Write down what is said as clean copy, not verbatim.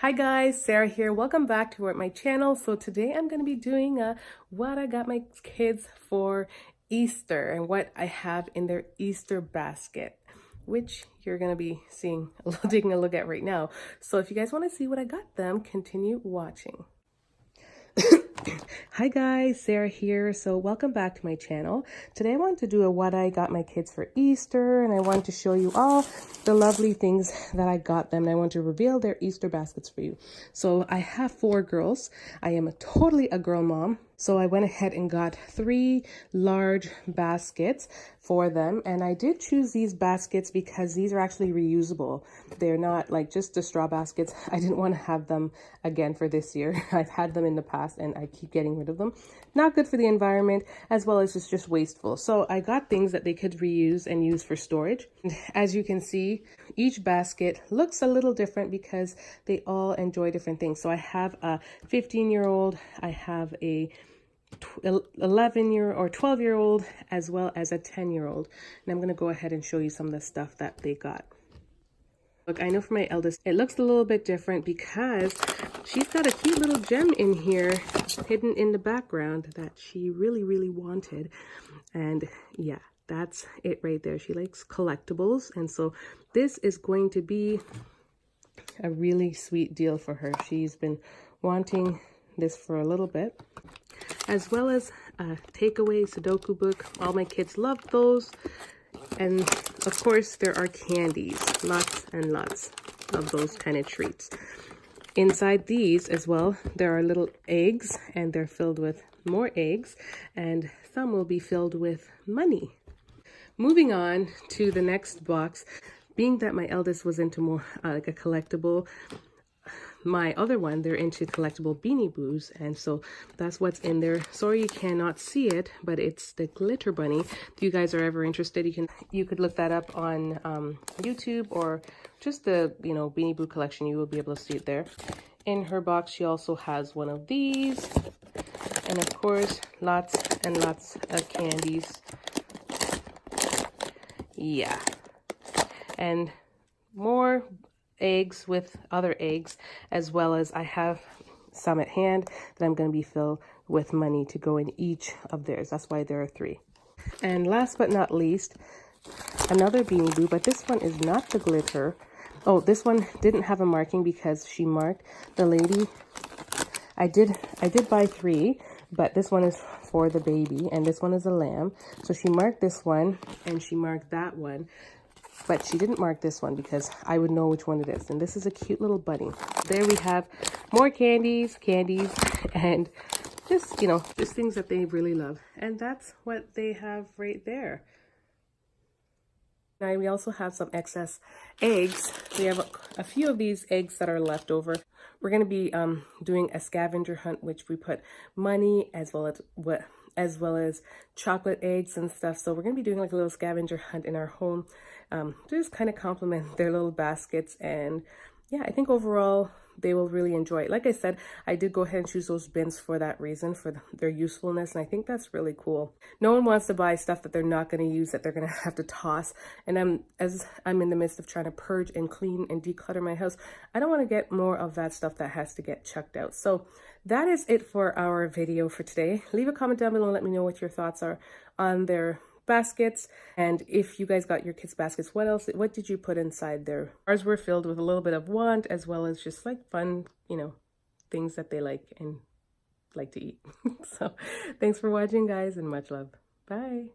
Hi guys, Sarah here. Welcome back to my channel. So today I'm going to be doing what I got my kids for Easter and what I have in their Easter basket, which you're going to be seeing, taking a look at right now. So if you guys want to see what I got them, continue watching. Hi guys, Sarah here. So welcome back to my channel. Today I wanted to do a what I got my kids for Easter, and I wanted to show you all the lovely things that I got them, and I want to reveal their Easter baskets for you. So I have 4 girls. I am totally a girl mom. So I went ahead and got 3 large baskets for them. And I did choose these baskets because these are actually reusable. They're not like just the straw baskets. I didn't want to have them again for this year. I've had them in the past and I keep getting rid of them. Not good for the environment, as well as it's just wasteful. So I got things that they could reuse and use for storage. And as you can see, each basket looks a little different because they all enjoy different things. So I have a 15-year-old, I have a 11-year or 12-year-old, as well as a 10-year-old. And I'm going to go ahead and show you some of the stuff that they got. Look, I know for my eldest, it looks a little bit different because she's got a cute little gem in here hidden in the background that she really wanted. And yeah, that's it right there. She likes collectibles. And so this is going to be a really sweet deal for her. She's been wanting this for a little bit, as well as a takeaway Sudoku book. All my kids love those. And of course, there are candies, lots and lots of those kind of treats. Inside these as well, there are little eggs, and they're filled with more eggs, and some will be filled with money. Moving on to the next box, being that my eldest was into more like a collectible, my other one, they're into collectible Beanie Boos, and so that's what's in there. Sorry you cannot see it, but it's the glitter bunny. If you guys are ever interested, you could look that up on YouTube, or just the Beanie Boo collection. You will be able to see it there. In her box, she also has one of these, and of course lots and lots of candies. Yeah, and more eggs with other eggs, as well as I have some at hand that I'm going to be filled with money to go in each of theirs. That's why there are 3. And last but not least, another Beanie Boo, but this one is not the glitter. Oh, this one didn't have a marking because she marked the lady. I did buy 3, but this one is for the baby, and this one is a lamb. So she marked this one and she marked that one, but she didn't mark this one because I would know which one it is. And this is a cute little bunny. There we have more candies, and just, just things that they really love. And that's what they have right there. Now we also have some excess eggs. We have a few of these eggs that are left over. We're going to be doing a scavenger hunt, which we put money as well as chocolate eggs and stuff. So we're going to be doing like a little scavenger hunt in our home to just kind of complement their little baskets. And yeah, I think overall they will really enjoy it. Like I said, I did go ahead and choose those bins for that reason, for their usefulness, and I think that's really cool. No one wants to buy stuff that they're not going to use, that they're going to have to toss. And as I'm in the midst of trying to purge and clean and declutter my house, I don't want to get more of that stuff that has to get chucked out. So that is it for our video for today. Leave a comment down below and let me know what your thoughts are on their baskets, and if you guys got your kids baskets, what did you put inside there? Ours were filled with a little bit of want, as well as just like fun, things that they like and like to eat. So thanks for watching, guys, and much love. Bye.